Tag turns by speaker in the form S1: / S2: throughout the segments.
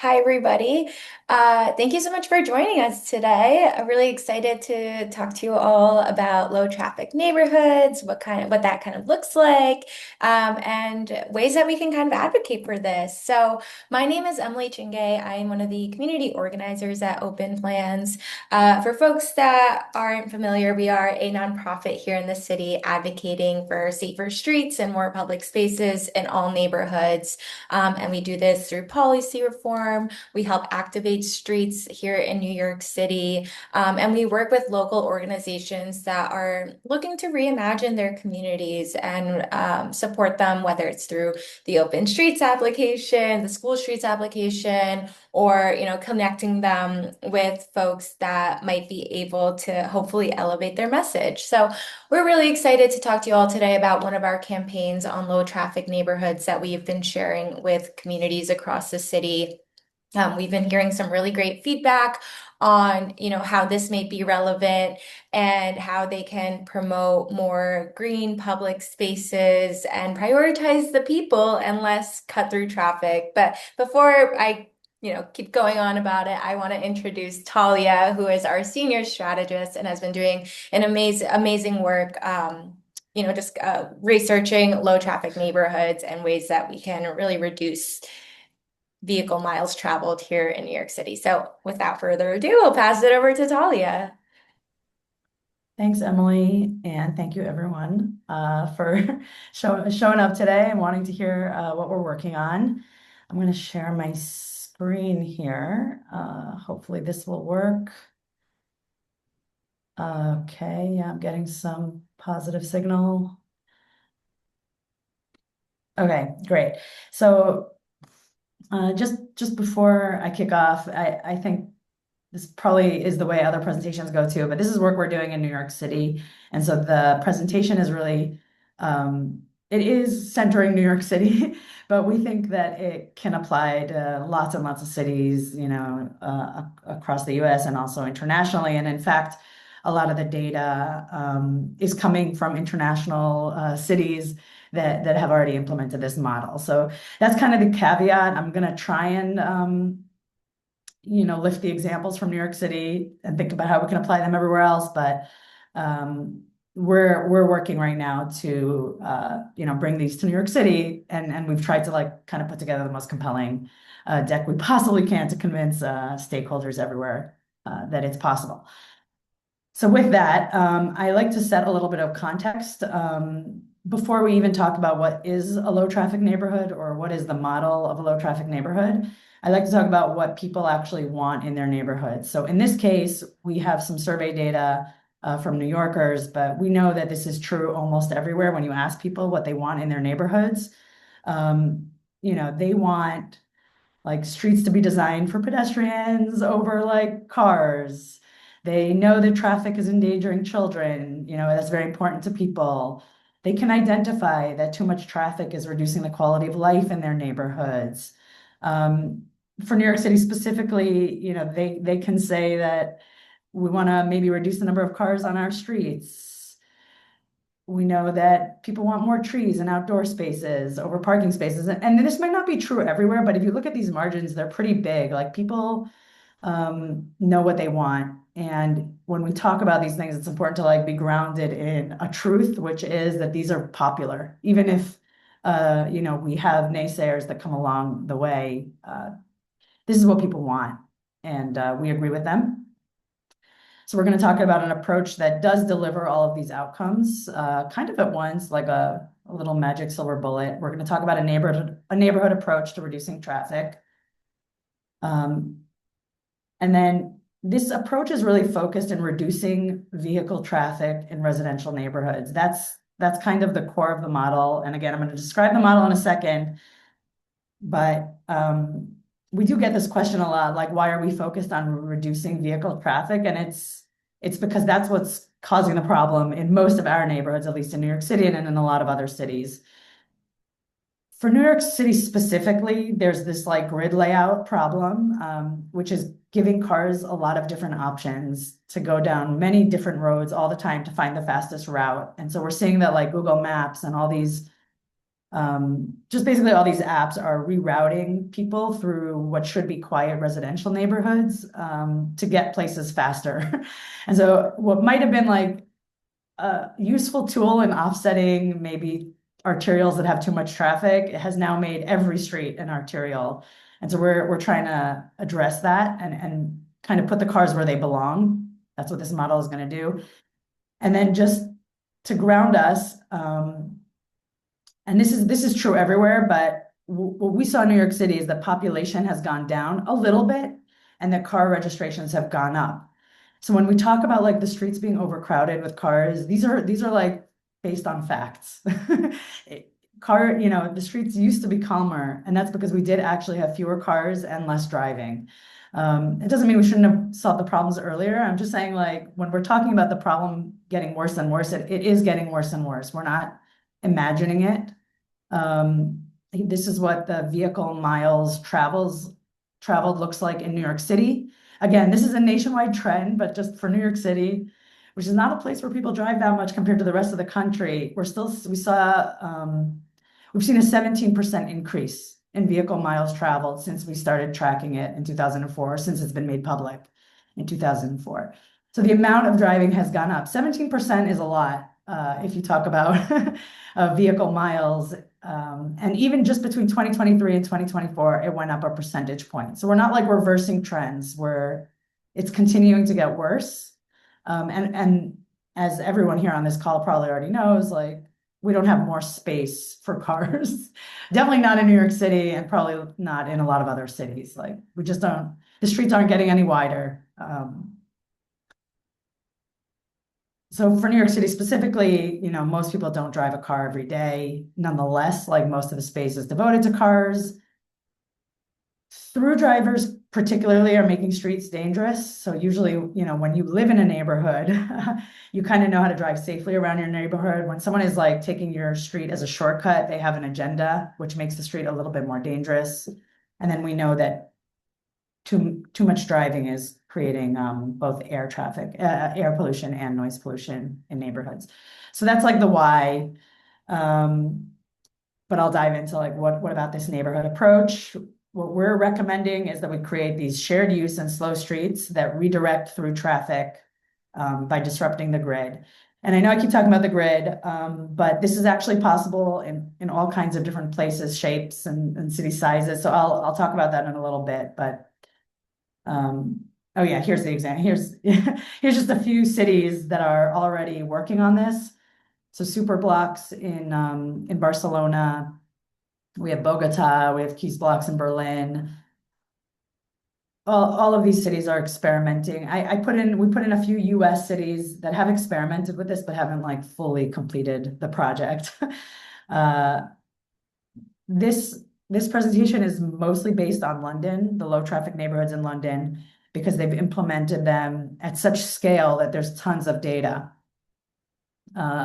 S1: Hi, everybody. Thank you so much for joining us today. I'm really excited to talk to you all about low traffic neighborhoods, what that kind of looks like, and ways that we can kind of advocate for this. So, my name is Emily Chingay. I am one of the community organizers at Open Plans. For folks that aren't familiar, we are a nonprofit here in the city advocating for safer streets and more public spaces in all neighborhoods. And we do this through policy reform. We help activate streets here in New York City. And we work with local organizations that are looking to reimagine their communities and support them, whether it's through the Open Streets application, the School Streets application, or connecting them with folks that might be able to hopefully elevate their message. So we're really excited to talk to you all today about one of our campaigns on low traffic neighborhoods that we've been sharing with communities across the city. We've been hearing some really great feedback on, how this may be relevant and how they can promote more green public spaces and prioritize the people and less cut through traffic. But before I keep going on about it, I want to introduce Talia, who is our senior strategist and has been doing an amazing work, just researching low traffic neighborhoods and ways that we can really reduce vehicle miles traveled here in New York City. So without further ado, I'll pass it over to Talia.
S2: Thanks, Emily, and thank you everyone for showing up today and wanting to hear what we're working on. I'm going to share my screen here. Hopefully this will work. Okay, yeah, I'm getting some positive signal. Okay, great. So just before I kick off, I think this probably is the way other presentations go too, but this is work we're doing in New York City. And so the presentation is really, it is centering New York City, but we think that it can apply to lots and lots of cities, across the US and also internationally. And in fact, a lot of the data is coming from international cities that have already implemented this model. So that's kind of the caveat. I'm going to try and lift the examples from New York City and think about how we can apply them everywhere else. But we're working right now to bring these to New York City, and we've tried to kind of put together the most compelling deck we possibly can to convince stakeholders everywhere that it's possible. So with that, I like to set a little bit of context before we even talk about what is a low traffic neighborhood or what is the model of a low traffic neighborhood. I like to talk about what people actually want in their neighborhoods. So in this case, we have some survey data from New Yorkers, but we know that this is true almost everywhere when you ask people what they want in their neighborhoods. They want streets to be designed for pedestrians over cars. They know that traffic is endangering children, that's very important to people. They can identify that too much traffic is reducing the quality of life in their neighborhoods. For New York City specifically, they can say that we want to maybe reduce the number of cars on our streets. We know that people want more trees and outdoor spaces over parking spaces. And this might not be true everywhere, but if you look at these margins, they're pretty big. People know what they want. And when we talk about these things, it's important to be grounded in a truth, which is that these are popular, even if we have naysayers that come along the way. This is what people want, and we agree with them. So we're going to talk about an approach that does deliver all of these outcomes kind of at once, like a little magic silver bullet. We're going to talk about a neighborhood approach to reducing traffic. And then this approach is really focused in reducing vehicle traffic in residential neighborhoods. That's kind of the core of the model. And again, I'm going to describe the model in a second, but we do get this question a lot, why are we focused on reducing vehicle traffic? And it's because that's what's causing the problem in most of our neighborhoods, at least in New York City and in a lot of other cities. For New York City specifically, there's this grid layout problem, which is giving cars a lot of different options to go down many different roads all the time to find the fastest route. And so we're seeing that Google Maps and all these Just basically all these apps are rerouting people through what should be quiet residential neighborhoods to get places faster. And so what might have been like a useful tool in offsetting maybe arterials that have too much traffic, it has now made every street an arterial. And so we're trying to address that and kind of put the cars where they belong. That's what this model is going to do. And then just to ground us, and this is true everywhere, but what we saw in New York City is the population has gone down a little bit and the car registrations have gone up. So when we talk about like the streets being overcrowded with cars, these are like based on facts. The streets used to be calmer, and that's because we did actually have fewer cars and less driving. It doesn't mean we shouldn't have solved the problems earlier. I'm just saying, like, when we're talking about the problem getting worse and worse, it is getting worse and worse. We're not imagining it. This is what the vehicle miles traveled looks like in New York City. Again, this is a nationwide trend, but just for New York City, which is not a place where people drive that much compared to the rest of the country. We've seen a 17% increase in vehicle miles traveled since we started tracking it in 2004, since it's been made public in 2004. So the amount of driving has gone up. 17% is a lot if you talk about vehicle miles. And even just between 2023 and 2024, it went up a percentage point. So we're not like reversing trends where it's continuing to get worse. And as everyone here on this call probably already knows, like we don't have more space for cars. Definitely not in New York City and probably not in a lot of other cities. Like we just don't, the streets aren't getting any wider. So for New York City specifically, most people don't drive a car every day. Nonetheless, like most of the space is devoted to cars. Through drivers particularly are making streets dangerous. So usually, when you live in a neighborhood, you kind of know how to drive safely around your neighborhood. When someone is like taking your street as a shortcut, they have an agenda, which makes the street a little bit more dangerous. And then we know that too much driving is creating both air pollution and noise pollution in neighborhoods. So that's like the why. But I'll dive into like what about this neighborhood approach? What we're recommending is that we create these shared use and slow streets that redirect through traffic by disrupting the grid. And I know I keep talking about the grid, but this is actually possible in all kinds of different places, shapes, and city sizes. So I'll talk about that in a little bit. But oh yeah, here's the example. Here's just a few cities that are already working on this. So super blocks in Barcelona. We have Bogota, we have Keys blocks in Berlin. All of these cities are experimenting. We put in a few US cities that have experimented with this, but haven't like fully completed the project. Uh, this presentation is mostly based on London, the low traffic neighborhoods in London, because they've implemented them at such scale that there's tons of data.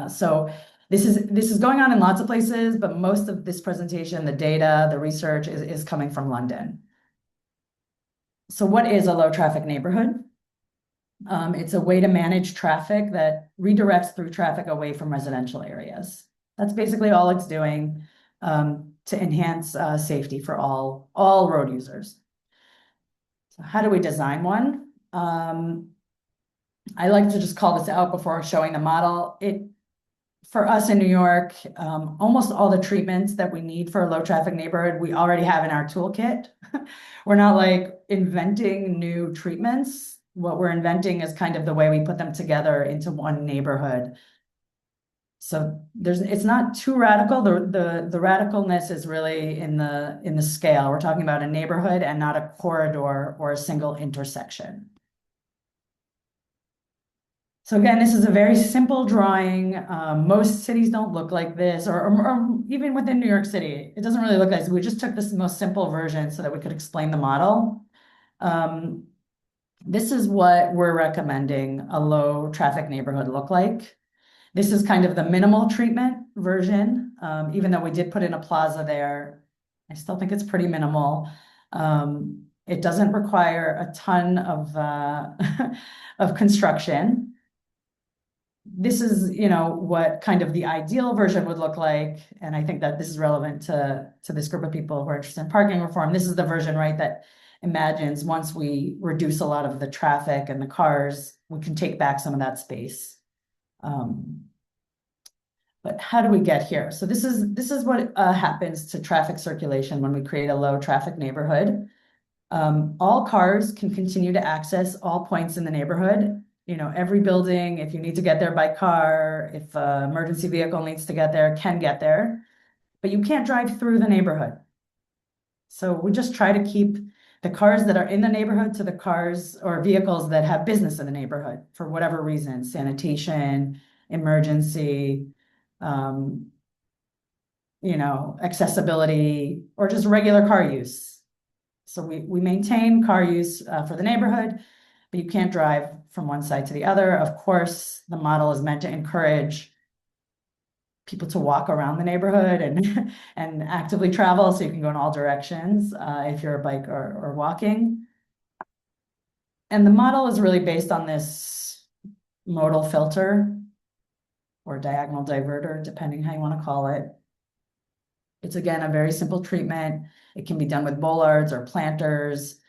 S2: So this is going on in lots of places, but most of this presentation, the data, the research is coming from London. So what is a low traffic neighborhood? It's a way to manage traffic that redirects through traffic away from residential areas. That's basically all it's doing to enhance safety for all road users. So how do we design one? I like to just call this out before showing the model. For us in New York, almost all the treatments that we need for a low traffic neighborhood, we already have in our toolkit. We're not like inventing new treatments. What we're inventing is kind of the way we put them together into one neighborhood. So it's not too radical. The radicalness is really in the scale. We're talking about a neighborhood and not a corridor or a single intersection. So again, this is a very simple drawing. Most cities don't look like this, or even within New York City, it doesn't really look like this. We just took this most simple version so that we could explain the model. This is what we're recommending a low traffic neighborhood look like. This is kind of the minimal treatment version. Even though we did put in a plaza there, I still think it's pretty minimal. It doesn't require a ton of, of construction. this is, what kind of the ideal version would look like. And I think that this is relevant to this group of people who are interested in parking reform. This is the version, right, that imagines once we reduce a lot of the traffic and the cars, we can take back some of that space. Um, but how do we get here? So this is what happens to traffic circulation when we create a low traffic neighborhood. All cars can continue to access all points in the neighborhood. Every building, if you need to get there by car, if an emergency vehicle needs to get there, can get there, but you can't drive through the neighborhood. So we just try to keep the cars that are in the neighborhood to the cars or vehicles that have business in the neighborhood for whatever reason, sanitation, emergency, um, accessibility, or just regular car use. So we maintain car use for the neighborhood, but you can't drive from one side to the other. Of course, the model is meant to encourage people to walk around the neighborhood and and actively travel, so you can go in all directions if you're a bike or walking. And the model is really based on this modal filter or diagonal diverter, depending how you want to call it. It's again a very simple treatment. It can be done with bollards or planters.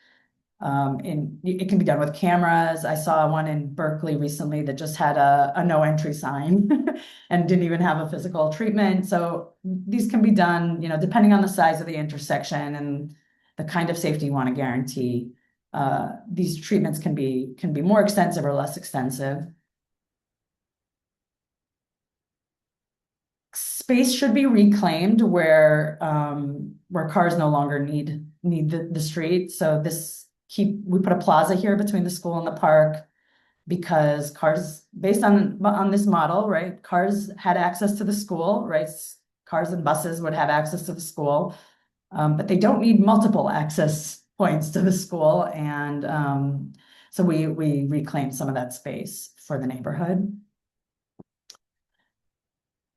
S2: It can be done with cameras. I saw one in Berkeley recently that just had a no entry sign and didn't even have a physical treatment. So these can be done, depending on the size of the intersection and the kind of safety you want to guarantee. These treatments can be more extensive or less extensive. Space should be reclaimed where cars no longer need the street. So we put a plaza here between the school and the park because cars, based on this model, right? Cars had access to the school, right? Cars and buses would have access to the school, but they don't need multiple access points to the school. And so we reclaimed some of that space for the neighborhood.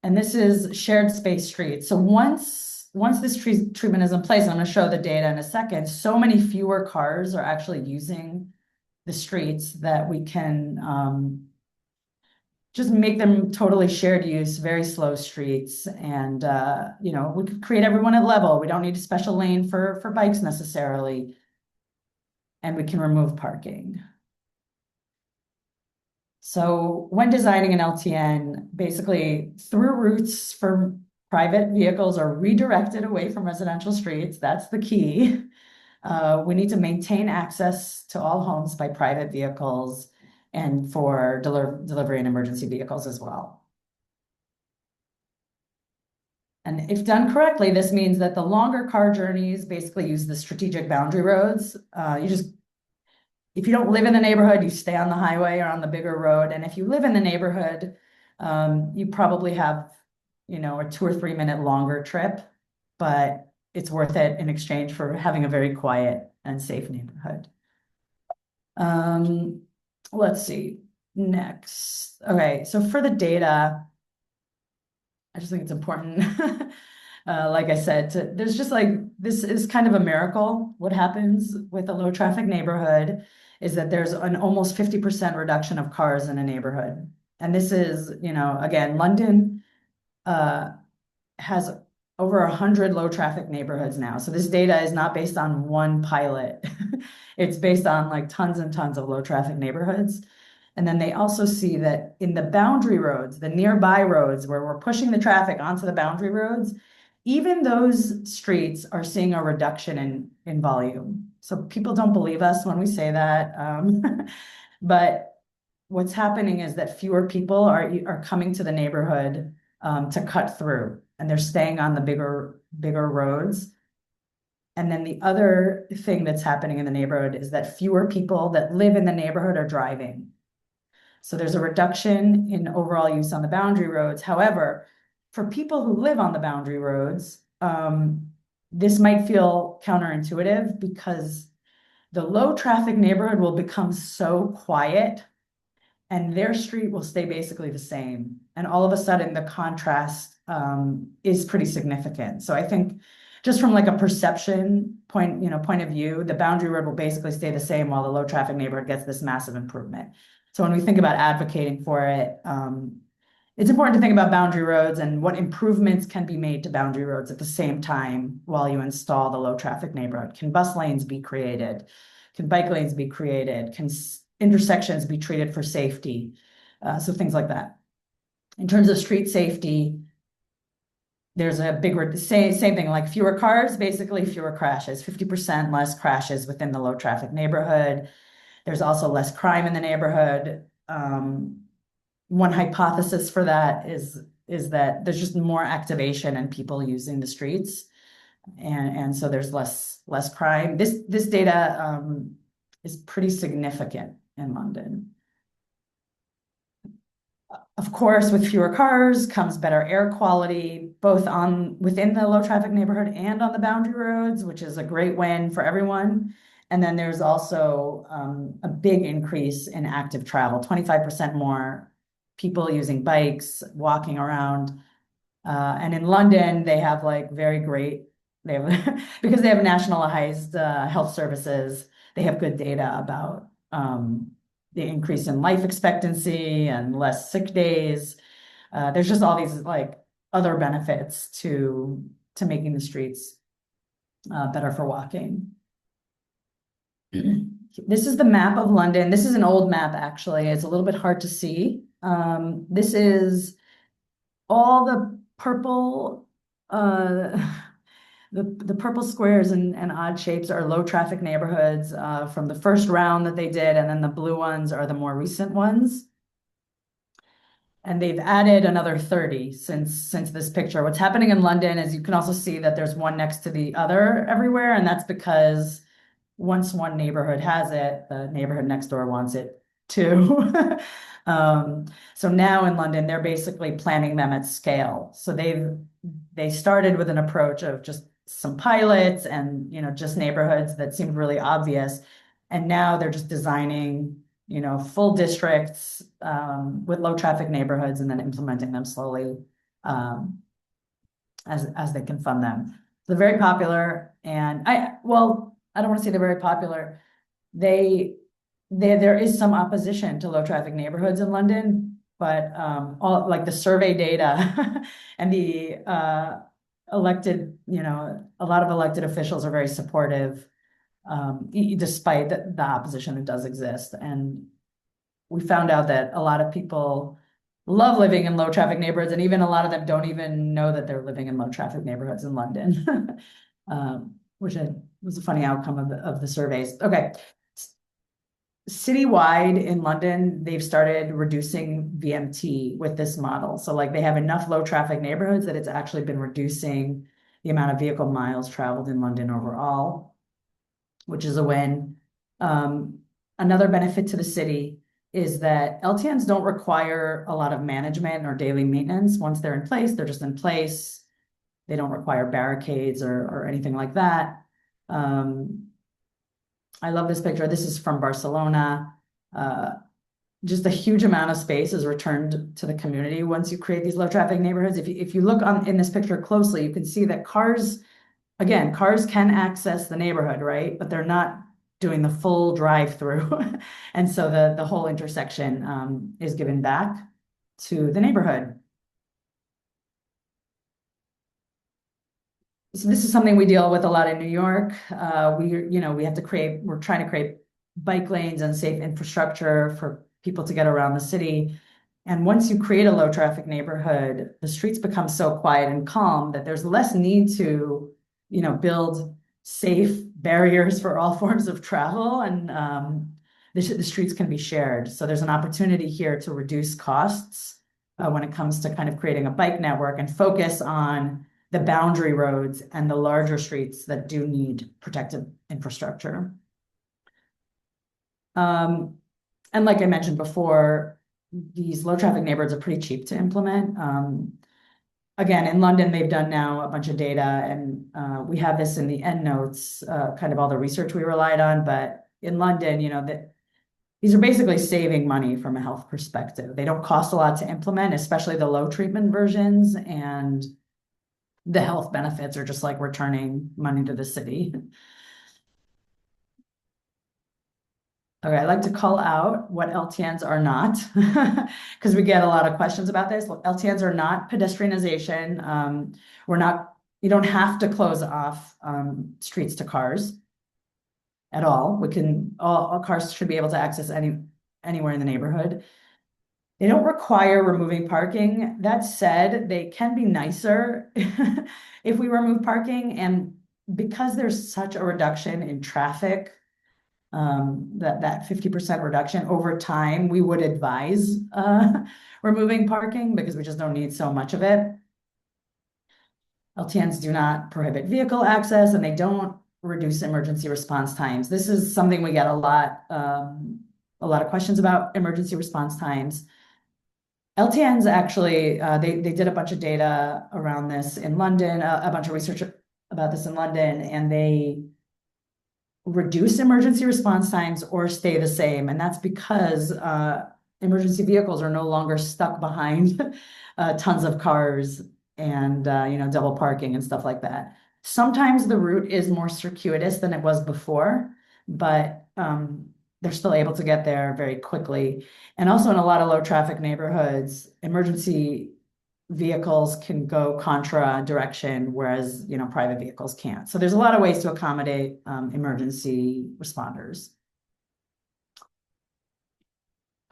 S2: And this is shared space streets. So once this treatment is in place, and I'm going to show the data in a second, so many fewer cars are actually using the streets that we can just make them totally shared use, very slow streets. And, we could create everyone at level. We don't need a special lane for bikes necessarily. And we can remove parking. So when designing an LTN, basically through routes for private vehicles are redirected away from residential streets. That's the key. We need to maintain access to all homes by private vehicles and for delivery and emergency vehicles as well. And if done correctly, this means that the longer car journeys basically use the strategic boundary roads. If you don't live in the neighborhood, you stay on the highway or on the bigger road. And if you live in the neighborhood, you probably have, a 2 or 3 minute longer trip, but it's worth it in exchange for having a very quiet and safe neighborhood. Let's see. Next. Okay, so for the data, I just think it's important. Like I said, there's just this is kind of a miracle. What happens with a low traffic neighborhood is that there's an almost 50% reduction of cars in a neighborhood. And this is, again, London has over 100 low traffic neighborhoods now. So this data is not based on one pilot. It's based on like tons and tons of low traffic neighborhoods. And then they also see that in the boundary roads, the nearby roads where we're pushing the traffic onto the boundary roads, even those streets are seeing a reduction in volume. So people don't believe us when we say that. But what's happening is that fewer people are coming to the neighborhood to cut through, and they're staying on the bigger roads. And then the other thing that's happening in the neighborhood is that fewer people that live in the neighborhood are driving. So there's a reduction in overall use on the boundary roads. However, for people who live on the boundary roads, this might feel counterintuitive because the low traffic neighborhood will become so quiet and their street will stay basically the same. And all of a sudden the contrast is pretty significant. So I think just from like a perception point of view, the boundary road will basically stay the same while the low traffic neighborhood gets this massive improvement. So when we think about advocating for it, it's important to think about boundary roads and what improvements can be made to boundary roads at the same time while you install the low traffic neighborhood. Can bus lanes be created? Can bike lanes be created? Can intersections be treated for safety? So things like that. In terms of street safety, there's a big, same thing, like fewer cars, basically fewer crashes, 50% less crashes within the low traffic neighborhood. There's also less crime in the neighborhood. One hypothesis for that is that there's just more activation and people using the streets, and so there's less crime. This data is pretty significant in London. Of course, with fewer cars comes better air quality, both on within the low traffic neighborhood and on the boundary roads, which is a great win for everyone. And then there's also a big increase in active travel, 25% more people using bikes, walking around. And in London, they have like very great, they have because they have nationalized health services, they have good data about the increase in life expectancy and less sick days. There's just all these like other benefits to making the streets better for walking. This is the map of London. This is an old map, actually. It's a little bit hard to see. This is all the purple, uh, the purple squares and odd shapes are low traffic neighborhoods from the first round that they did, and then the blue ones are the more recent ones. And they've added another 30 since this picture. What's happening in London is you can also see that there's one next to the other everywhere, and that's because once one neighborhood has it, the neighborhood next door wants it too. So now in London, they're basically planning them at scale. So they started with an approach of just some pilots and just neighborhoods that seemed really obvious, and now they're just designing full districts with low traffic neighborhoods and then implementing them slowly as they can fund them. They're very popular, and I don't want to say they're very popular. There is some opposition to low traffic neighborhoods in London, but all like the survey data and the elected, a lot of elected officials are very supportive, despite the opposition that does exist. And we found out that a lot of people love living in low traffic neighborhoods, and even a lot of them don't even know that they're living in low traffic neighborhoods in London, which was a funny outcome of the surveys. Okay. Citywide in London, they've started reducing VMT with this model. So like they have enough low traffic neighborhoods that it's actually been reducing the amount of vehicle miles traveled in London overall, which is a win. Another benefit to the city is that LTNs don't require a lot of management or daily maintenance. Once they're in place, they're just in place. They don't require barricades or anything like that. I love this picture. This is from Barcelona. Just a huge amount of space is returned to the community once you create these low traffic neighborhoods. If you look in this picture closely, you can see that cars can access the neighborhood, right? But they're not doing the full drive-through. And so the whole intersection is given back to the neighborhood. So this is something we deal with a lot in New York. We're trying to create bike lanes and safe infrastructure for people to get around the city. And once you create a low traffic neighborhood, the streets become so quiet and calm that there's less need to, build safe barriers for all forms of travel, and the streets can be shared. So there's an opportunity here to reduce costs when it comes to kind of creating a bike network and focus on the boundary roads and the larger streets that do need protected infrastructure. And like I mentioned before, these low traffic neighborhoods are pretty cheap to implement. Again, in London, they've done now a bunch of data, and we have this in the end notes, kind of all the research we relied on. But in London, these are basically saving money from a health perspective. They don't cost a lot to implement, especially the low treatment versions, and the health benefits are just like returning money to the city. Okay, I'd like to call out what LTNs are not, because we get a lot of questions about this. Well, LTNs are not pedestrianization. We're not, you don't have to close off streets to cars at all. All cars should be able to access anywhere in the neighborhood. They don't require removing parking. That said, they can be nicer if we remove parking. And because there's such a reduction in traffic, that 50% reduction over time, we would advise removing parking because we just don't need so much of it. LTNs do not prohibit vehicle access and they don't reduce emergency response times. This is something we get a lot of questions about emergency response times. LTNs actually, they did a bunch of data around this in London, a bunch of research about this in London, and they reduce emergency response times or stay the same. And that's because emergency vehicles are no longer stuck behind tons of cars and double parking and stuff like that. Sometimes the route is more circuitous than it was before, but they're still able to get there very quickly. And also in a lot of low traffic neighborhoods, emergency vehicles can go contra direction, whereas private vehicles can't. So there's a lot of ways to accommodate emergency responders.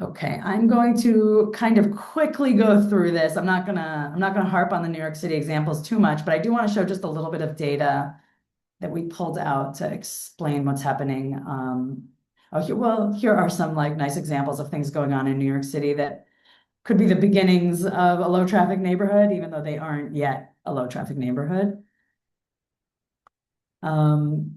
S2: Okay, I'm going to kind of quickly go through this. I'm not gonna harp on the New York City examples too much, but I do want to show just a little bit of data that we pulled out to explain what's happening. Here are some like nice examples of things going on in New York City that could be the beginnings of a low traffic neighborhood, even though they aren't yet a low traffic neighborhood. Um,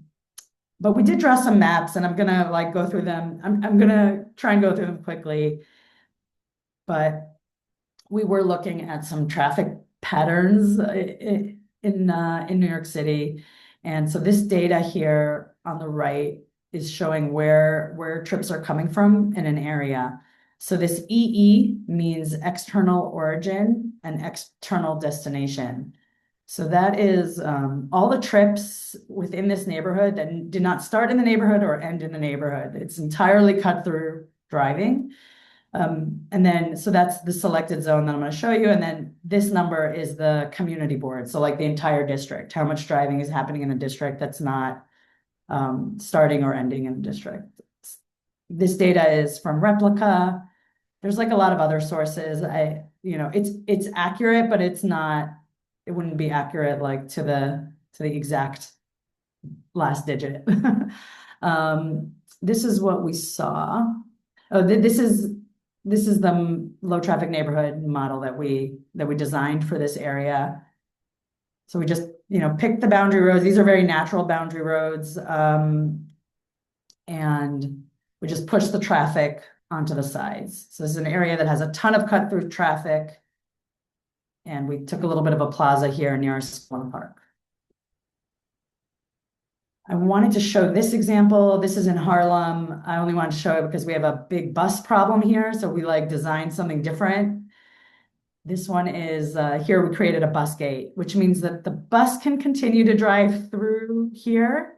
S2: but we did draw some maps and I'm gonna like go through them. I'm gonna try and go through them quickly, but we were looking at some traffic patterns in New York City. And so this data here on the right is showing where trips are coming from in an area. So this EE means external origin and external destination. So that is all the trips within this neighborhood that did not start in the neighborhood or end in the neighborhood. It's entirely cut through driving. And then, so that's the selected zone that I'm going to show you. And then this number is the community board. So like the entire district, how much driving is happening in a district that's not starting or ending in the district. This data is from Replica. There's like a lot of other sources. It's accurate, but it wouldn't be accurate like to the exact last digit. This is what we saw. Oh, this is the low traffic neighborhood model that we designed for this area. So we just picked the boundary roads. These are very natural boundary roads, and we just push the traffic onto the sides. So this is an area that has a ton of cut through traffic, and we took a little bit of a plaza here near our Swan Park. I wanted to show this example. This is in Harlem. I only wanted to show it because we have a big bus problem here. So we like designed something different. This one is here we created a bus gate, which means that the bus can continue to drive through here,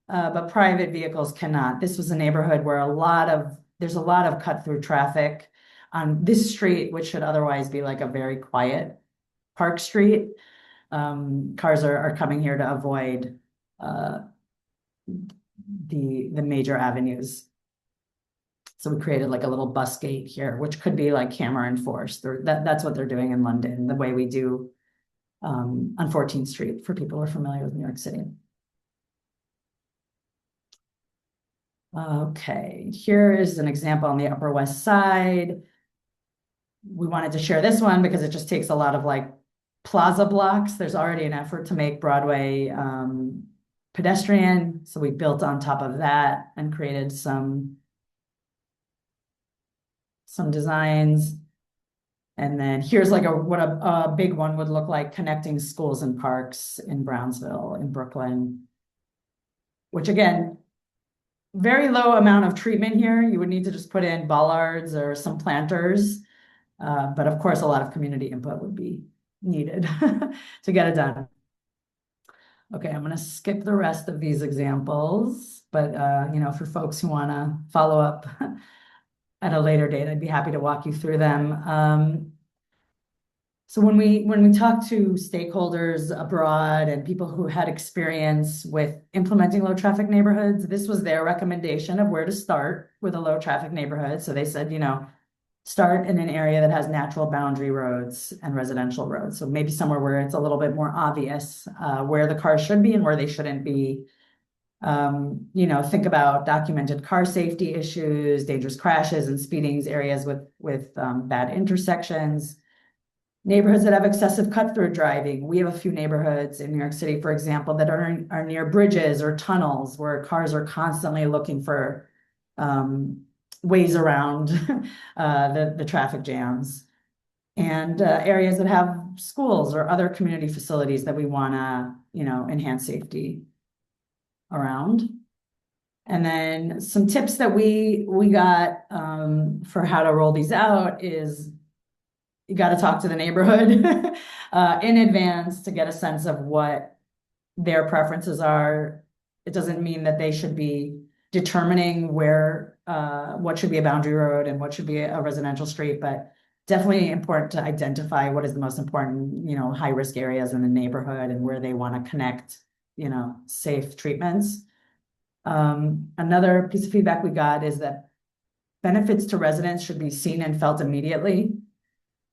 S2: but private vehicles cannot. This was a neighborhood where there's a lot of cut through traffic on this street, which should otherwise be like a very quiet park street. Cars are coming here to avoid the major avenues. So we created like a little bus gate here, which could be like camera enforced. That's what they're doing in London, the way we do on 14th Street for people who are familiar with New York City. Okay, here is an example on the Upper West Side. We wanted to share this one because it just takes a lot of like plaza blocks. There's already an effort to make Broadway pedestrian. So we built on top of that and created some designs. And then here's like what a big one would look like, connecting schools and parks in Brownsville, in Brooklyn, which again, very low amount of treatment here. You would need to just put in bollards or some planters. But of course, a lot of community input would be needed to get it done. Okay, I'm going to skip the rest of these examples, but for folks who want to follow up at a later date, I'd be happy to walk you through them. So when we talk to stakeholders abroad and people who had experience with implementing low traffic neighborhoods, this was their recommendation of where to start with a low traffic neighborhood. So they said, start in an area that has natural boundary roads and residential roads. So maybe somewhere where it's a little bit more obvious where the cars should be and where they shouldn't be. Think about documented car safety issues, dangerous crashes and speedings, areas with bad intersections. Neighborhoods that have excessive cut-through driving. We have a few neighborhoods in New York City, for example, that are near bridges or tunnels where cars are constantly looking for ways around the traffic jams. And areas that have schools or other community facilities that we want to, enhance safety around. And then some tips that we got for how to roll these out is you got to talk to the neighborhood in advance to get a sense of what their preferences are. It doesn't mean that they should be determining what should be a boundary road and what should be a residential street, but definitely important to identify what is the most important, high risk areas in the neighborhood and where they want to connect, safe treatments. Another piece of feedback we got is that benefits to residents should be seen and felt immediately.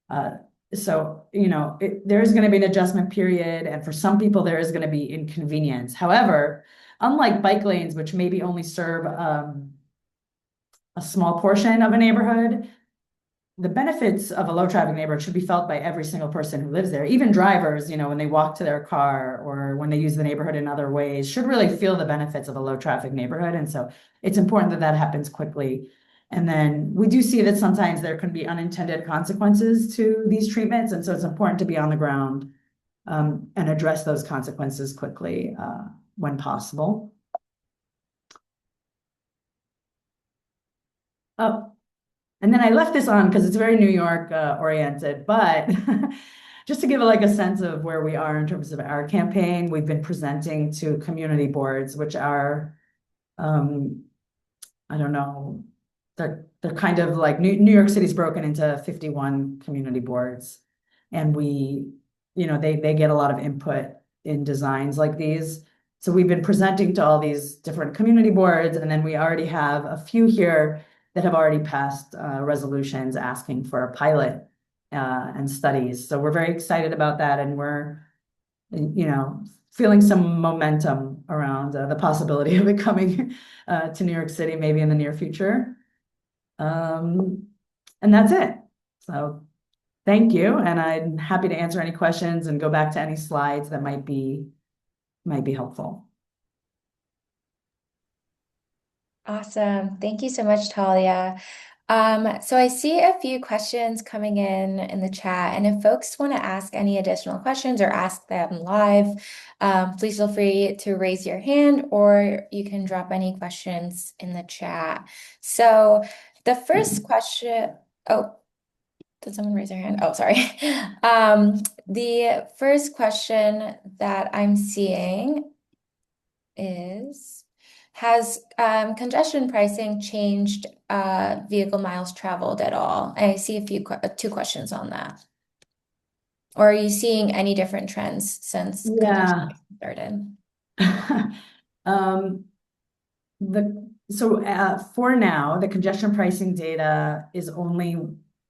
S2: There is going to be an adjustment period, and for some people, there is going to be inconvenience. However, unlike bike lanes, which maybe only serve a small portion of a neighborhood, the benefits of a low traffic neighborhood should be felt by every single person who lives there. Even drivers, when they walk to their car or when they use the neighborhood in other ways, should really feel the benefits of a low traffic neighborhood. And so it's important that that happens quickly. And then we do see that sometimes there can be unintended consequences to these treatments. And so it's important to be on the ground and address those consequences quickly when possible. Oh, and then I left this on because it's very New York oriented, but just to give like a sense of where we are in terms of our campaign, we've been presenting to community boards, which are, I don't know, they're kind of like New York City's broken into 51 community boards. And they get a lot of input in designs like these. So we've been presenting to all these different community boards, and then we already have a few here that have already passed resolutions asking for a pilot and studies. So we're very excited about that, and we're, feeling some momentum around the possibility of it coming to New York City, maybe in the near future. And that's it. So thank you, and I'm happy to answer any questions and go back to any slides that might be helpful.
S1: Awesome. Thank you so much, Talia. So I see a few questions coming in the chat, and if folks want to ask any additional questions or ask them live, please feel free to raise your hand or you can drop any questions in the chat. So the first question, oh, did someone raise their hand? Oh, sorry. The first question that I'm seeing is, has congestion pricing changed vehicle miles traveled at all? I see two questions on that. Or are you seeing any different trends since congestion
S2: Yeah.
S1: pricing started?
S2: Um, for now, the congestion pricing data is only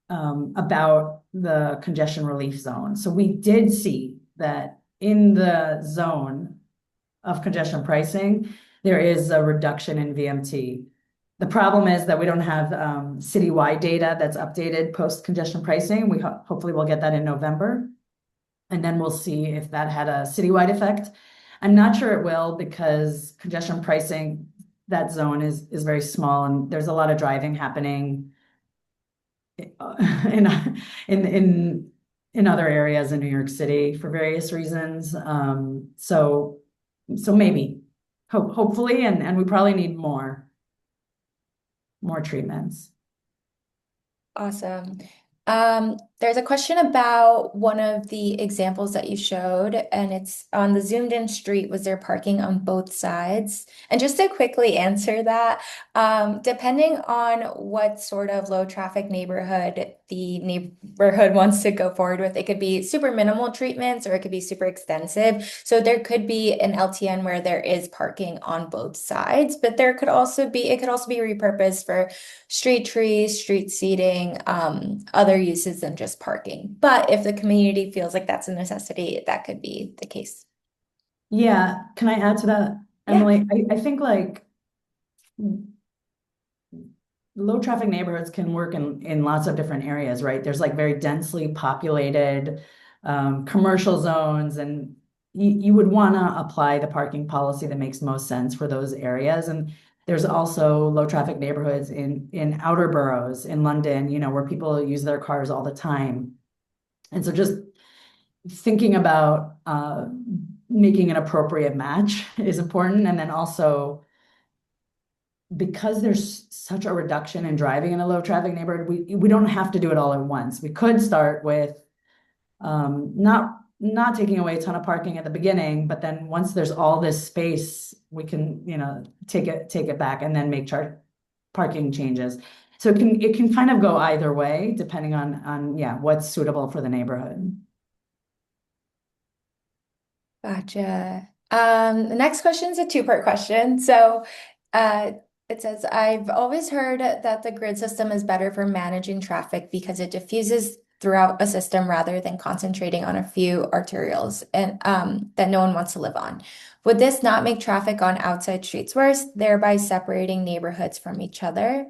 S2: about the congestion relief zone. So we did see that in the zone of congestion pricing, there is a reduction in VMT. The problem is that we don't have citywide data that's updated post congestion pricing. We hopefully will get that in November, and then we'll see if that had a citywide effect. I'm not sure it will because congestion pricing, that zone is very small and there's a lot of driving happening in in other areas in New York City for various reasons. So maybe, hopefully, and we probably need more treatments.
S1: Awesome. There's a question about one of the examples that you showed, and it's on the zoomed in street. Was there parking on both sides? And just to quickly answer that, depending on what sort of low traffic neighborhood the neighborhood wants to go forward with, it could be super minimal treatments or it could be super extensive. So there could be an LTN where there is parking on both sides, but it could also be repurposed for street trees, street seating, other uses than just parking. But if the community feels like that's a necessity, that could be the case.
S2: Yeah, can I add to that,
S1: Yeah.
S2: Emily? I think like low traffic neighborhoods can work in lots of different areas, right? There's like very densely populated commercial zones, and you would want to apply the parking policy that makes most sense for those areas. And there's also low traffic neighborhoods in outer boroughs in London, where people use their cars all the time. And so just thinking about making an appropriate match is important. And then also, because there's such a reduction in driving in a low traffic neighborhood, we don't have to do it all at once. We could start with not taking away a ton of parking at the beginning, but then once there's all this space, we can, take it back and then make char parking changes. So it can kind of go either way, depending on yeah, what's suitable for the neighborhood.
S1: Gotcha. The next question is a two-part question. So, uh, it says, I've always heard that the grid system is better for managing traffic because it diffuses throughout a system rather than concentrating on a few arterials and that no one wants to live on. Would this not make traffic on outside streets worse, thereby separating neighborhoods from each other?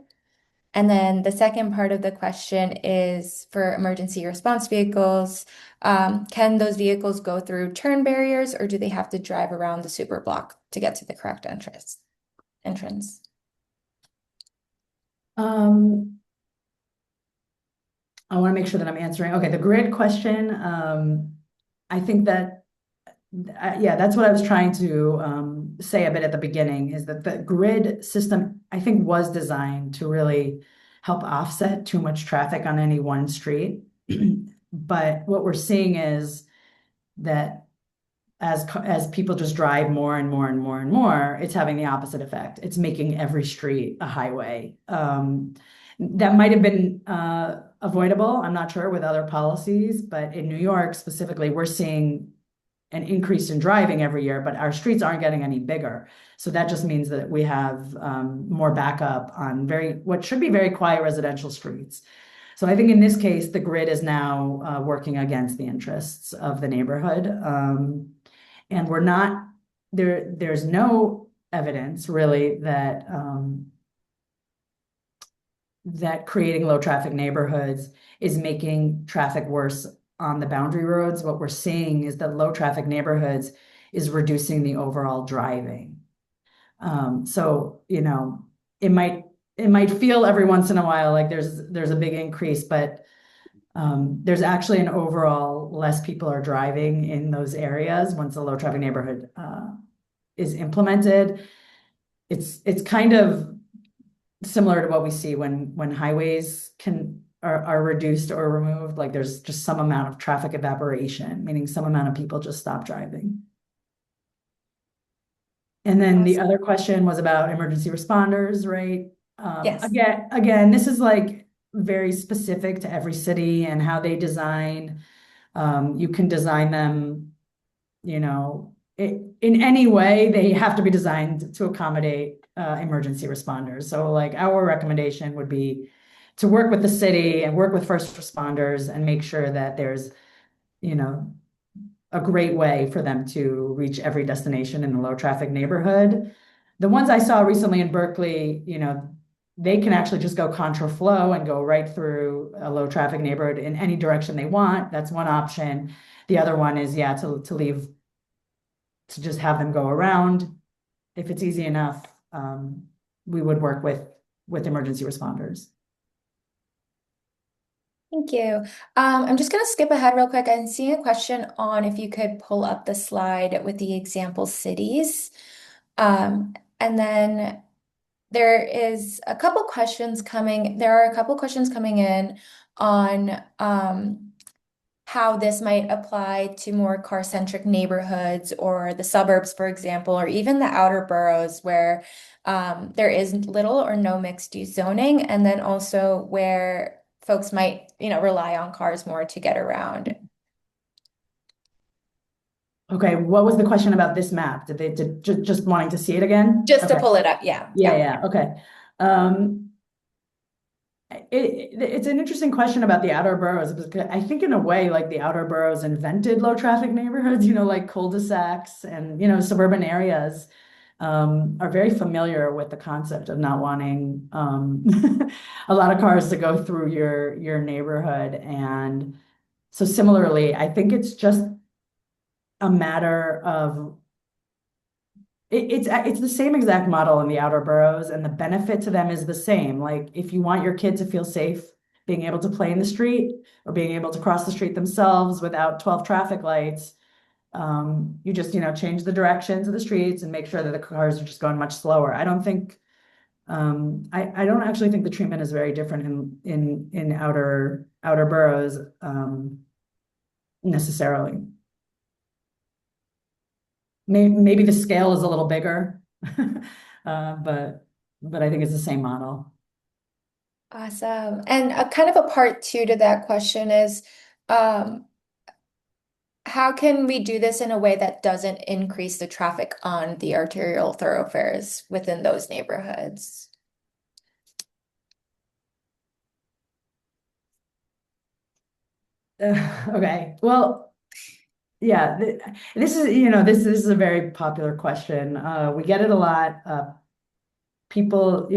S1: And then the second part of the question is for emergency response vehicles. Can those vehicles go through turn barriers or do they have to drive around the super block to get to the correct entrance?
S2: Um, I want to make sure that I'm answering. Okay, the grid question. I think that yeah, that's what I was trying to say a bit at the beginning, is that the grid system, I think, was designed to really help offset too much traffic on any one street. But what we're seeing is that as people just drive more and more and more and more, it's having the opposite effect. It's making every street a highway. That might have been avoidable, I'm not sure, with other policies, but in New York specifically, we're seeing an increase in driving every year, but our streets aren't getting any bigger. So that just means that we have more backup on what should be very quiet residential streets. So I think in this case, the grid is now working against the interests of the neighborhood. And we're not there's no evidence really that creating low traffic neighborhoods is making traffic worse on the boundary roads. What we're seeing is that low traffic neighborhoods is reducing the overall driving. So, it might it might feel every once in a while like there's a big increase, but there's actually an overall less people are driving in those areas once a low traffic neighborhood is implemented. It's kind of similar to what we see when highways are reduced or removed. Like there's just some amount of traffic evaporation, meaning some amount of people just stop driving. And then the
S1: Awesome.
S2: other question was about emergency responders, right?
S1: Yes.
S2: Again, this is like very specific to every city and how they design. You can design them, in any way. They have to be designed to accommodate emergency responders. So, like our recommendation would be to work with the city and work with first responders and make sure that there's, you know, a great way for them to reach every destination in a low traffic neighborhood. The ones I saw recently in Berkeley, they can actually just go contra flow and go right through a low traffic neighborhood in any direction they want. That's one option. The other one is, yeah, to just have them go around. If it's easy enough, we would work with emergency responders.
S1: Thank you. I'm just going to skip ahead real quick. I'm seeing a question on if you could pull up the slide with the example cities. And then there are a couple questions coming in on how this might apply to more car-centric neighborhoods or the suburbs, for example, or even the outer boroughs where there is little or no mixed-use zoning, and then also where folks might, rely on cars more to get around.
S2: Okay, what was the question about this map? Did they just wanting to see it again?
S1: Just to
S2: Okay.
S1: pull it up, yeah,
S2: Yeah,
S1: yeah.
S2: yeah, okay. Um, it's an interesting question about the outer boroughs because I think in a way, like the outer boroughs invented low traffic neighborhoods, like cul-de-sacs and, suburban areas are very familiar with the concept of not wanting a lot of cars to go through your neighborhood. And so similarly, I think it's just a matter of it's the same exact model in the outer boroughs, and the benefit to them is the same. Like if you want your kid to feel safe being able to play in the street or being able to cross the street themselves without 12 traffic lights, you just, change the directions of the streets and make sure that the cars are just going much slower. I don't think I don't actually think the treatment is very different in outer boroughs necessarily. Maybe the scale is a little bigger, but I think it's the same model.
S1: Awesome. And a kind of a part two to that question is, um, how can we do this in a way that doesn't increase the traffic on the arterial thoroughfares within those neighborhoods?
S2: Okay. Well, yeah, this is, this is a very popular question. We get it a lot. People,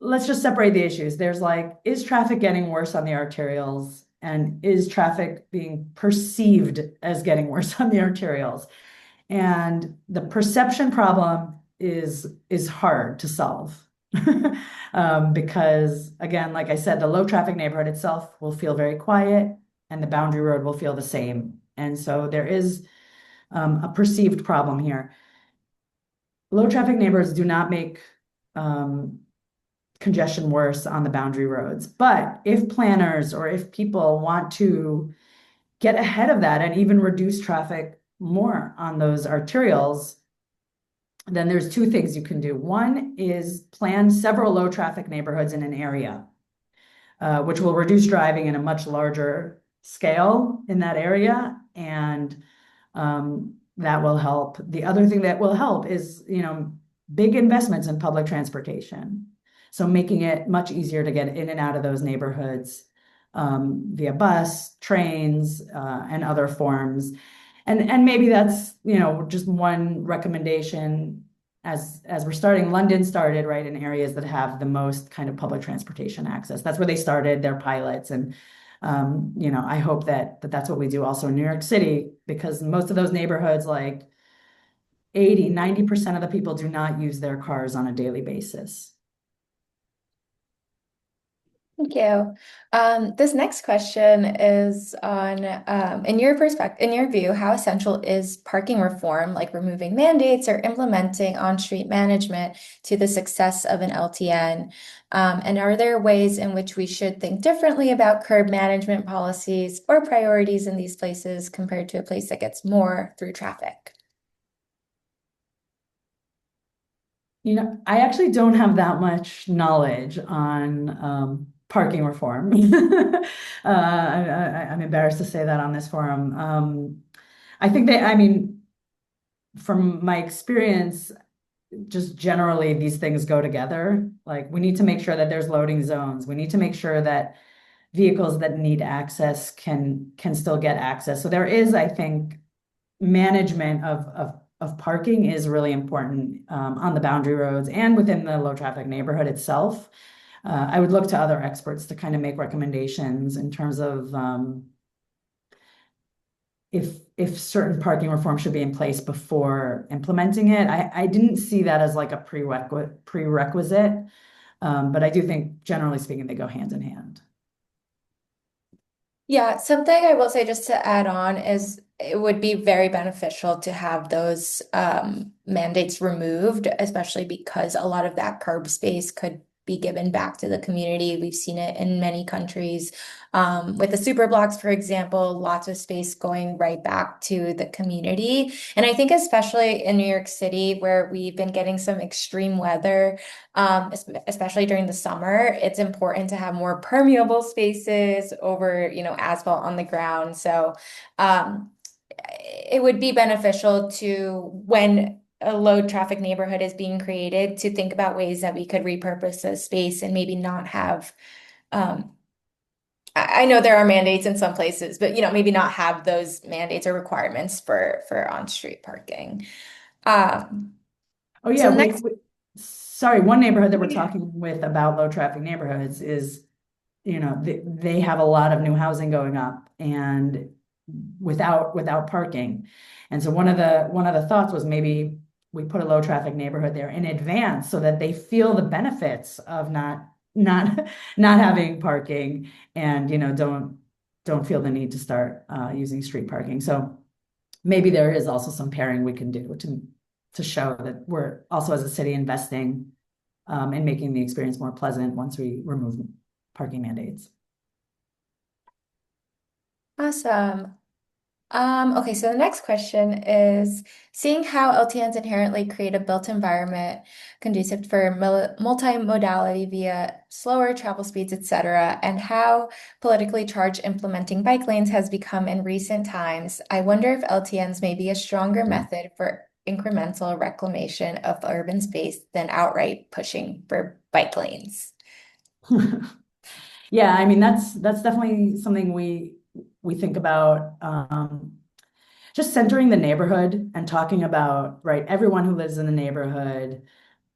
S2: let's just separate the issues. There's like, is traffic getting worse on the arterials? And is traffic being perceived as getting worse on the arterials? And the perception problem is hard to solve. Because again, like I said, the low traffic neighborhood itself will feel very quiet and the boundary road will feel the same. And so there is a perceived problem here. Low traffic neighborhoods do not make um, congestion worse on the boundary roads. But if planners or if people want to get ahead of that and even reduce traffic more on those arterials, then there's two things you can do. One is plan several low traffic neighborhoods in an area, which will reduce driving in a much larger scale in that area. And that will help. The other thing that will help is, big investments in public transportation. So making it much easier to get in and out of those neighborhoods via bus, trains, and other forms. And maybe that's, just one recommendation as we're starting. London started right in areas that have the most kind of public transportation access. That's where they started their pilots. And I hope that that's what we do also in New York City, because most of those neighborhoods, like 80, 90% of the people do not use their cars on a daily basis.
S1: Thank you. This next question is on, in your perspective, in your view, how essential is parking reform, like removing mandates or implementing on-street management to the success of an LTN? And are there ways in which we should think differently about curb management policies or priorities in these places compared to a place that gets more through traffic?
S2: I actually don't have that much knowledge on parking reform. I'm embarrassed to say that on this forum. I think that, I mean, from my experience, just generally these things go together. Like we need to make sure that there's loading zones. We need to make sure that vehicles that need access can still get access. So there is, I think, management of parking is really important on the boundary roads and within the low traffic neighborhood itself. I would look to other experts to kind of make recommendations in terms of if certain parking reform should be in place before implementing it. I didn't see that as like a prerequisite, but I do think generally speaking, they go hand in hand.
S1: Yeah, something I will say just to add on is it would be very beneficial to have those mandates removed, especially because a lot of that curb space could be given back to the community. We've seen it in many countries. With the super blocks, for example, lots of space going right back to the community. And I think especially in New York City, where we've been getting some extreme weather, especially during the summer, it's important to have more permeable spaces over, asphalt on the ground. So um, it would be beneficial to when a low traffic neighborhood is being created to think about ways that we could repurpose the space and maybe not have um, I know there are mandates in some places, but maybe not have those mandates or requirements for on-street parking. Um,
S2: Oh
S1: so
S2: yeah,
S1: the next,
S2: sorry, one neighborhood that we're
S1: yeah.
S2: talking with about low traffic neighborhoods is, they have a lot of new housing going up and without parking. And so one of the thoughts was maybe we put a low traffic neighborhood there in advance so that they feel the benefits of not not having parking and don't feel the need to start using street parking. So maybe there is also some pairing we can do to show that we're also as a city investing in making the experience more pleasant once we remove parking mandates.
S1: Awesome. Okay, so the next question is seeing how LTNs inherently create a built environment conducive for multimodality via slower travel speeds, etc., and how politically charged implementing bike lanes has become in recent times. I wonder if LTNs may be a stronger method for incremental reclamation of urban space than outright pushing for bike lanes.
S2: Yeah, I mean that's definitely something we think about. Just centering the neighborhood and talking about, right, everyone who lives in the neighborhood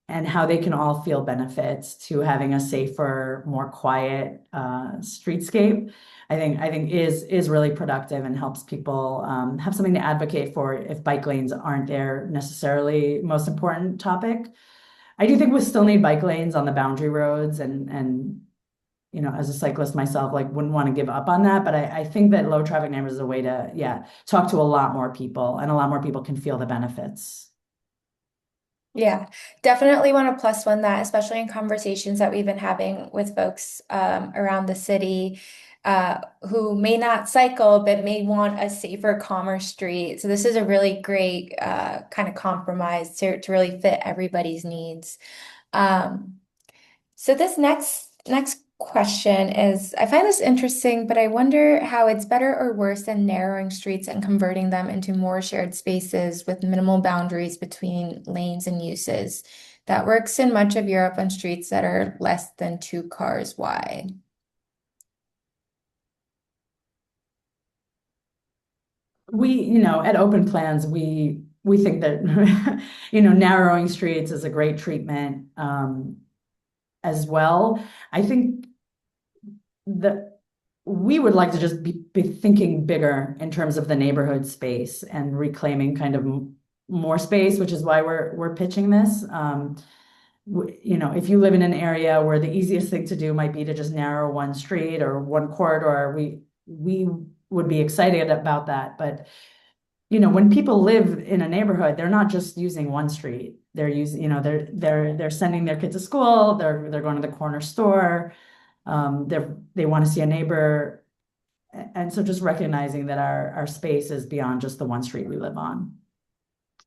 S2: and how they can all feel benefits to having a safer, more quiet streetscape. I think is really productive and helps people have something to advocate for if bike lanes aren't their necessarily most important topic. I do think we still need bike lanes on the boundary roads and as a cyclist myself, like wouldn't want to give up on that. But I think that low traffic neighborhoods is a way to, yeah, talk to a lot more people and a lot more people can feel the benefits.
S1: Yeah, definitely want to plus one that, especially in conversations that we've been having with folks around the city who may not cycle but may want a safer, calmer street. So this is a really great kind of compromise to really fit everybody's needs. Um, so this next question is, I find this interesting, but I wonder how it's better or worse than narrowing streets and converting them into more shared spaces with minimal boundaries between lanes and uses. That works in much of Europe on streets that are less than 2 cars wide.
S2: At Open Plans, we think that, narrowing streets is a great treatment as well. I think that we would like to just be thinking bigger in terms of the neighborhood space and reclaiming kind of more space, which is why we're pitching this. If you live in an area where the easiest thing to do might be to just narrow one street or one corridor, we would be excited about that. But when people live in a neighborhood, they're not just using one street. They're using, they're sending their kids to school. They're going to the corner store. They want to see a neighbor, and so just recognizing that our space is beyond just the one street we live on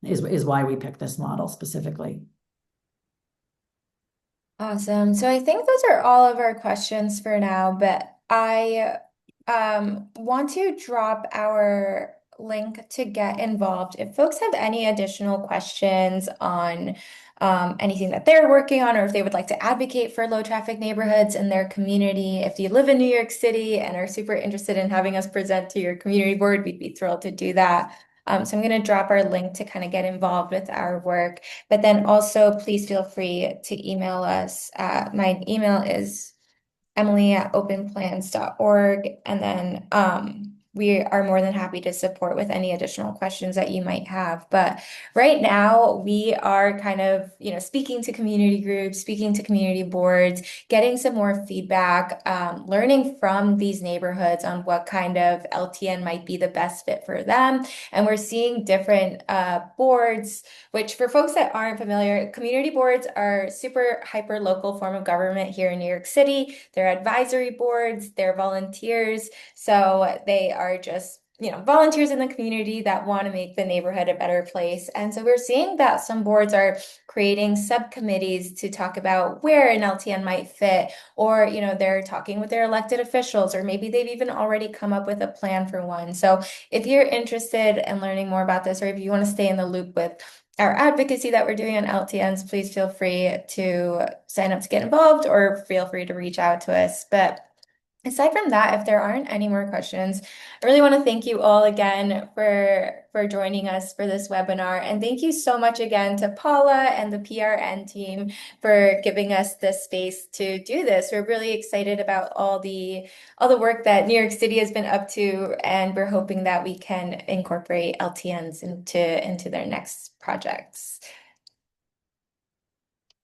S2: is why we picked this model specifically.
S1: Awesome. So I think those are all of our questions for now, but I want to drop our link to get involved. If folks have any additional questions on anything that they're working on, or if they would like to advocate for low traffic neighborhoods in their community, if you live in New York City and are super interested in having us present to your community board, we'd be thrilled to do that. So I'm going to drop our link to kind of get involved with our work. But then also, please feel free to email us. My email is emily@openplans.org. And then we are more than happy to support with any additional questions that you might have. But right now, we are kind of, speaking to community groups, speaking to community boards, getting some more feedback, learning from these neighborhoods on what kind of LTN might be the best fit for them. And we're seeing different boards, which for folks that aren't familiar, community boards are super hyper local form of government here in New York City. They're advisory boards, they're volunteers. So they are just, volunteers in the community that want to make the neighborhood a better place. And so we're seeing that some boards are creating subcommittees to talk about where an LTN might fit, or, they're talking with their elected officials, or maybe they've even already come up with a plan for one. So if you're interested in learning more about this, or if you want to stay in the loop with our advocacy that we're doing on LTNs, please feel free to sign up to get involved or feel free to reach out to us. But aside from that, if there aren't any more questions, I really want to thank you all again for joining us for this webinar. And thank you so much again to Paula and the PRN team for giving us this space to do this. We're really excited about all the work that New York City has been up to, and we're hoping that we can incorporate LTNs into their next projects.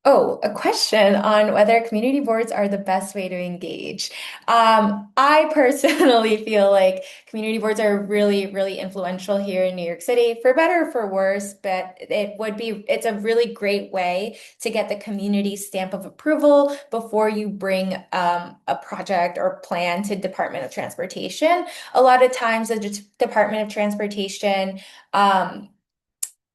S1: Oh, a question on whether community boards are the best way to engage. I personally feel like community boards are really, really influential here in New York City, for better or for worse, but it's a really great way to get the community stamp of approval before you bring a project or plan to Department of Transportation. A lot of times the Department of Transportation,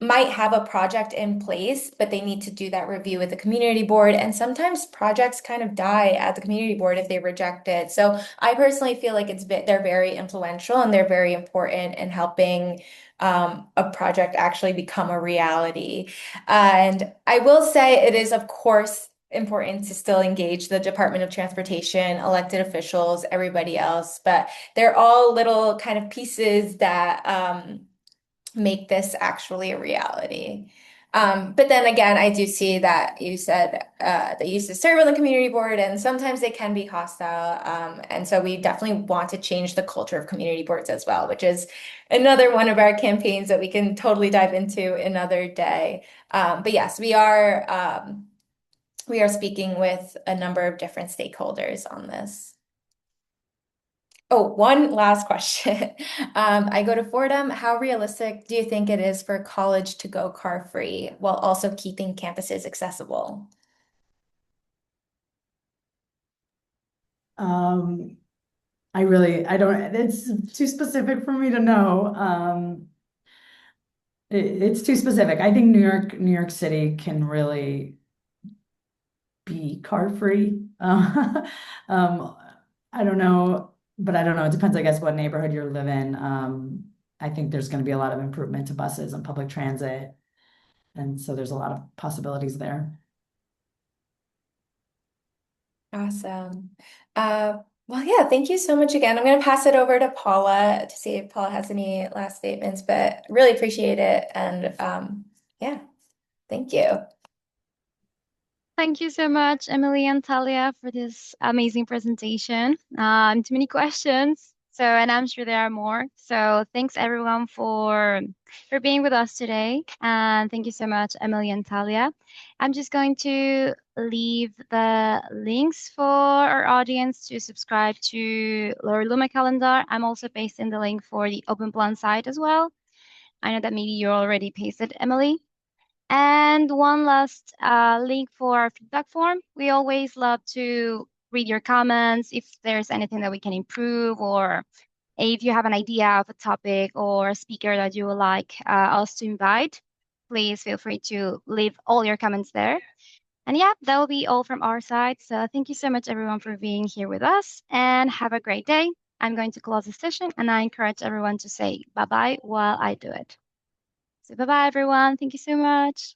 S1: might have a project in place, but they need to do that review with the community board. And sometimes projects kind of die at the community board if they reject it. So I personally feel like they're very influential and they're very important in helping a project actually become a reality. And I will say it is, of course, important to still engage the Department of Transportation, elected officials, everybody else, but they're all little kind of pieces that make this actually a reality. But then again, I do see that you said they used to serve on the community board, and sometimes they can be hostile. And so we definitely want to change the culture of community boards as well, which is another one of our campaigns that we can totally dive into another day. But yes, we are speaking with a number of different stakeholders on this. Oh, one last question. I go to Fordham. How realistic do you think it is for college to go car free while also keeping campuses accessible?
S2: Um, I don't, it's too specific for me to know. It's too specific. I think New York City can really be car free. Um, I don't know, but I don't know. It depends, I guess, what neighborhood you live in. I think there's going to be a lot of improvement to buses and public transit. And so there's a lot of possibilities there.
S1: Awesome. Well, yeah, thank you so much again. I'm going to pass it over to Paula to see if Paula has any last statements, but really appreciate it. And yeah, thank you.
S3: Thank you so much, Emily and Talia, for this amazing presentation. Too many questions. So, and I'm sure there are more. So, thanks everyone for being with us today, and thank you so much, Emily and Talia. I'm just going to leave the links for our audience to subscribe to Lower Luma Calendar. I'm also pasting the link for the Open Plan site as well. I know that maybe you already pasted, Emily. And one last link for our feedback form. We always love to read your comments if there's anything that we can improve, or if you have an idea of a topic or a speaker that you would like us to invite, please feel free to leave all your comments there. And yeah, that will be all from our side. So thank you so much, everyone, for being here with us, and have a great day. I'm going to close the session, and I encourage everyone to say bye-bye while I do it. So bye-bye, everyone. Thank you so much.